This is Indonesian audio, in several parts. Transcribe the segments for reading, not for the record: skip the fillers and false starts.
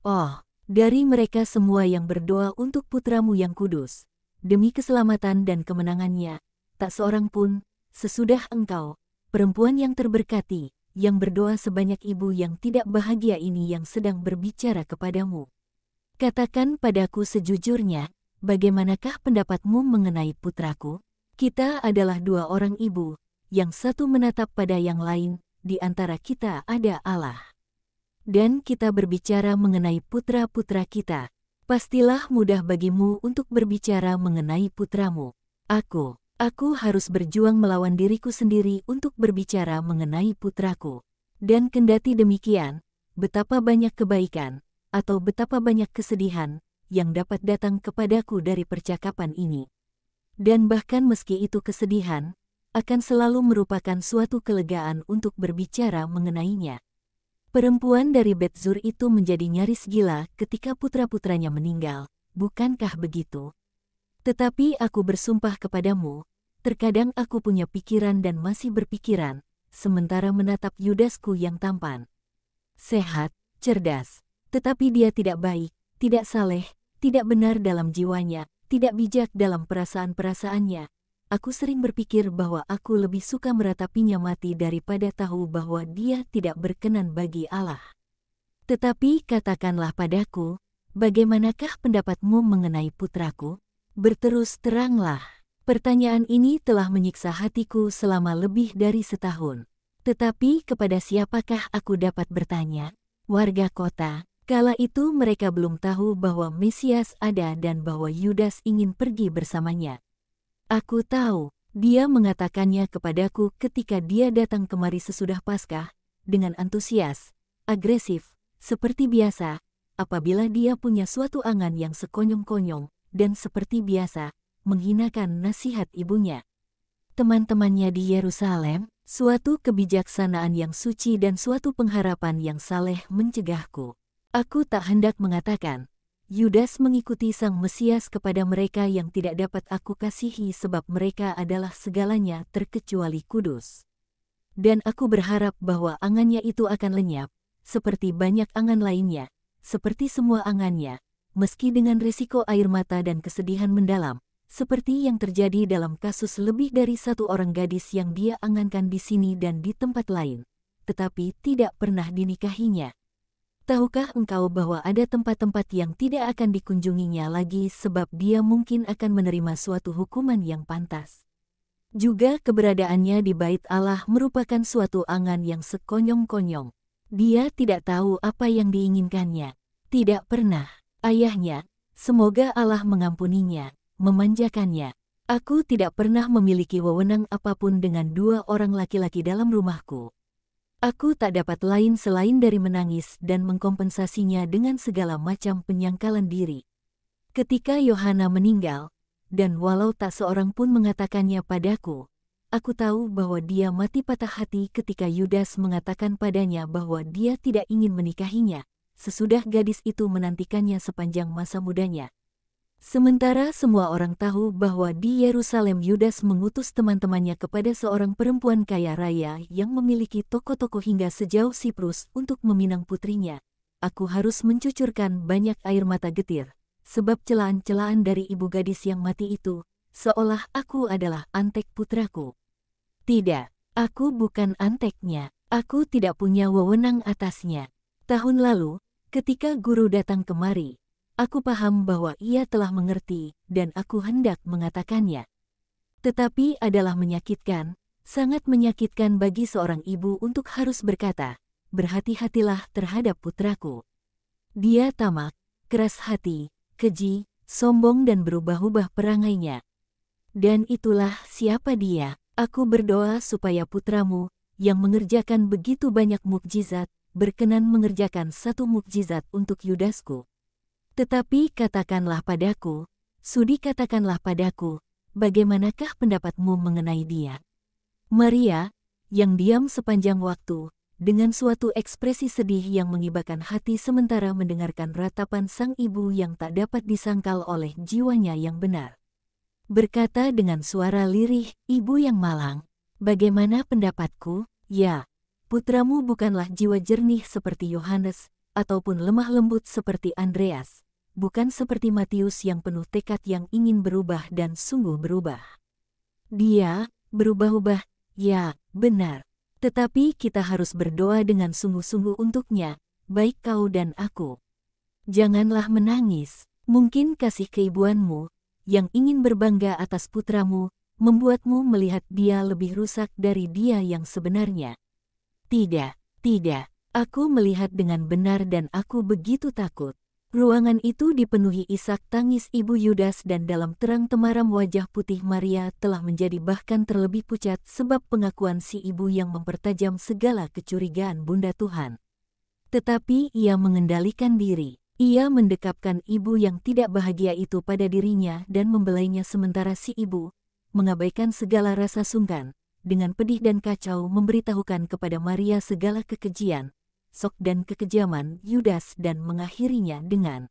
Oh, dari mereka semua yang berdoa untuk putramu yang kudus, demi keselamatan dan kemenangannya, tak seorang pun, sesudah engkau, perempuan yang terberkati, yang berdoa sebanyak ibu yang tidak bahagia ini yang sedang berbicara kepadamu. Katakan padaku sejujurnya, bagaimanakah pendapatmu mengenai putraku? Kita adalah dua orang ibu, yang satu menatap pada yang lain, di antara kita ada Allah. Dan kita berbicara mengenai putra-putra kita. Pastilah mudah bagimu untuk berbicara mengenai putramu. Aku harus berjuang melawan diriku sendiri untuk berbicara mengenai putraku. Dan kendati demikian, betapa banyak kebaikan, atau betapa banyak kesedihan, yang dapat datang kepadaku dari percakapan ini. Dan bahkan meski itu kesedihan, akan selalu merupakan suatu kelegaan untuk berbicara mengenainya. Perempuan dari Bet Zur itu menjadi nyaris gila ketika putra-putranya meninggal, bukankah begitu? Tetapi aku bersumpah kepadamu, terkadang aku punya pikiran dan masih berpikiran, sementara menatap Yudasku yang tampan. Sehat, cerdas, tetapi dia tidak baik, tidak saleh, tidak benar dalam jiwanya, tidak bijak dalam perasaan-perasaannya. Aku sering berpikir bahwa aku lebih suka meratapinya mati daripada tahu bahwa dia tidak berkenan bagi Allah. Tetapi katakanlah padaku, bagaimanakah pendapatmu mengenai putraku? Berterus teranglah. Pertanyaan ini telah menyiksa hatiku selama lebih dari setahun. Tetapi kepada siapakah aku dapat bertanya? Warga kota. Kala itu mereka belum tahu bahwa Mesias ada dan bahwa Yudas ingin pergi bersamanya. Aku tahu, dia mengatakannya kepadaku ketika dia datang kemari sesudah Paskah, dengan antusias, agresif, seperti biasa, apabila dia punya suatu angan yang sekonyong-konyong, dan seperti biasa, menghinakan nasihat ibunya. Teman-temannya di Yerusalem, suatu kebijaksanaan yang suci dan suatu pengharapan yang saleh mencegahku. Aku tak hendak mengatakan, Yudas mengikuti Sang Mesias kepada mereka yang tidak dapat aku kasihi sebab mereka adalah segalanya terkecuali kudus. Dan aku berharap bahwa angannya itu akan lenyap, seperti banyak angan lainnya, seperti semua angannya, meski dengan risiko air mata dan kesedihan mendalam, seperti yang terjadi dalam kasus lebih dari satu orang gadis yang dia angankan di sini dan di tempat lain, tetapi tidak pernah dinikahinya. Tahukah engkau bahwa ada tempat-tempat yang tidak akan dikunjunginya lagi sebab dia mungkin akan menerima suatu hukuman yang pantas? Juga keberadaannya di bait Allah merupakan suatu angan yang sekonyong-konyong. Dia tidak tahu apa yang diinginkannya. Tidak pernah. Ayahnya, semoga Allah mengampuninya, memanjakannya. Aku tidak pernah memiliki wewenang apapun dengan dua orang laki-laki dalam rumahku. Aku tak dapat lain selain dari menangis dan mengkompensasinya dengan segala macam penyangkalan diri. Ketika Yohana meninggal, dan walau tak seorang pun mengatakannya padaku, aku tahu bahwa dia mati patah hati ketika Yudas mengatakan padanya bahwa dia tidak ingin menikahinya, sesudah gadis itu menantikannya sepanjang masa mudanya. Sementara semua orang tahu bahwa di Yerusalem Yudas mengutus teman-temannya kepada seorang perempuan kaya raya yang memiliki toko-toko hingga sejauh Siprus untuk meminang putrinya. Aku harus mencucurkan banyak air mata getir, sebab celaan-celaan dari ibu gadis yang mati itu, seolah aku adalah antek putraku. Tidak, aku bukan anteknya, aku tidak punya wewenang atasnya. Tahun lalu, ketika guru datang kemari, aku paham bahwa ia telah mengerti, dan aku hendak mengatakannya. Tetapi adalah menyakitkan, sangat menyakitkan bagi seorang ibu untuk harus berkata, berhati-hatilah terhadap putraku. Dia tamak, keras hati, keji, sombong dan berubah-ubah perangainya. Dan itulah siapa dia. Aku berdoa supaya putramu, yang mengerjakan begitu banyak mukjizat, berkenan mengerjakan satu mukjizat untuk Yudasku. Tetapi katakanlah padaku, sudi katakanlah padaku, bagaimanakah pendapatmu mengenai dia? Maria, yang diam sepanjang waktu, dengan suatu ekspresi sedih yang mengibakan hati sementara mendengarkan ratapan sang ibu yang tak dapat disangkal oleh jiwanya yang benar. Berkata dengan suara lirih, ibu yang malang, bagaimana pendapatku? Ya, putramu bukanlah jiwa jernih seperti Yohanes, ataupun lemah lembut seperti Andreas, bukan seperti Matius yang penuh tekad yang ingin berubah dan sungguh berubah. Dia berubah-ubah, ya, benar. Tetapi kita harus berdoa dengan sungguh-sungguh untuknya, baik kau dan aku. Janganlah menangis. Mungkin kasih keibuanmu, yang ingin berbangga atas putramu, membuatmu melihat dia lebih rusak dari dia yang sebenarnya. Tidak, tidak. Aku melihat dengan benar dan aku begitu takut. Ruangan itu dipenuhi isak tangis ibu Yudas dan dalam terang temaram wajah putih Maria telah menjadi bahkan terlebih pucat sebab pengakuan si ibu yang mempertajam segala kecurigaan Bunda Tuhan. Tetapi ia mengendalikan diri. Ia mendekapkan ibu yang tidak bahagia itu pada dirinya dan membelainya sementara si ibu, mengabaikan segala rasa sungkan, dengan pedih dan kacau memberitahukan kepada Maria segala kekejian, sok dan kekejaman Yudas dan mengakhirinya dengan,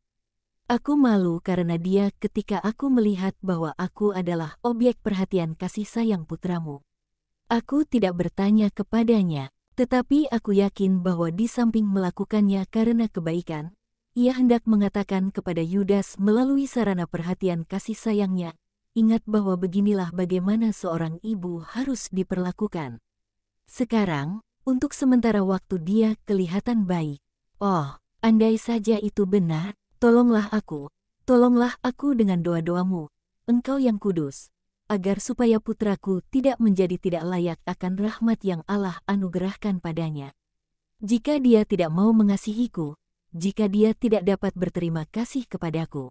"Aku malu karena dia ketika aku melihat bahwa aku adalah objek perhatian kasih sayang putramu. Aku tidak bertanya kepadanya, tetapi aku yakin bahwa di samping melakukannya karena kebaikan, ia hendak mengatakan kepada Yudas melalui sarana perhatian kasih sayangnya, ingat bahwa beginilah bagaimana seorang ibu harus diperlakukan. Sekarang, untuk sementara waktu dia kelihatan baik. Oh, andai saja itu benar, tolonglah aku dengan doa-doamu, Engkau yang kudus, agar supaya putraku tidak menjadi tidak layak akan rahmat yang Allah anugerahkan padanya. Jika dia tidak mau mengasihiku, jika dia tidak dapat berterima kasih kepadaku,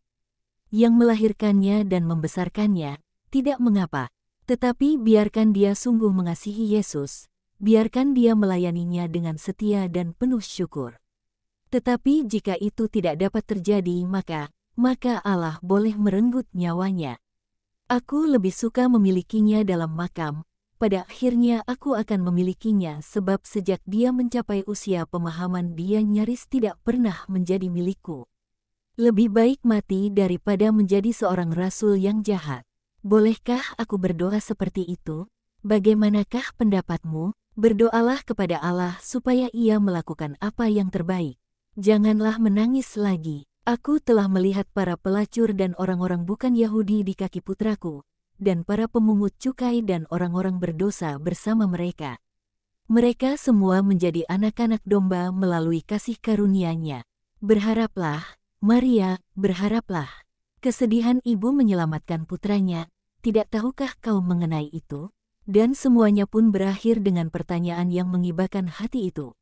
yang melahirkannya dan membesarkannya, tidak mengapa, tetapi biarkan dia sungguh mengasihi Yesus, biarkan dia melayaninya dengan setia dan penuh syukur. Tetapi jika itu tidak dapat terjadi maka Allah boleh merenggut nyawanya. Aku lebih suka memilikinya dalam makam, pada akhirnya aku akan memilikinya sebab sejak dia mencapai usia pemahaman dia nyaris tidak pernah menjadi milikku. Lebih baik mati daripada menjadi seorang rasul yang jahat. Bolehkah aku berdoa seperti itu? Bagaimanakah pendapatmu? Berdoalah kepada Allah supaya ia melakukan apa yang terbaik. Janganlah menangis lagi. Aku telah melihat para pelacur dan orang-orang bukan Yahudi di kaki putraku, dan para pemungut cukai dan orang-orang berdosa bersama mereka. Mereka semua menjadi anak-anak domba melalui kasih karunia-Nya. Berharaplah, Maria, berharaplah. Kesedihan ibu menyelamatkan putranya, tidak tahukah kau mengenai itu? Dan semuanya pun berakhir dengan pertanyaan yang mengibakan hati itu.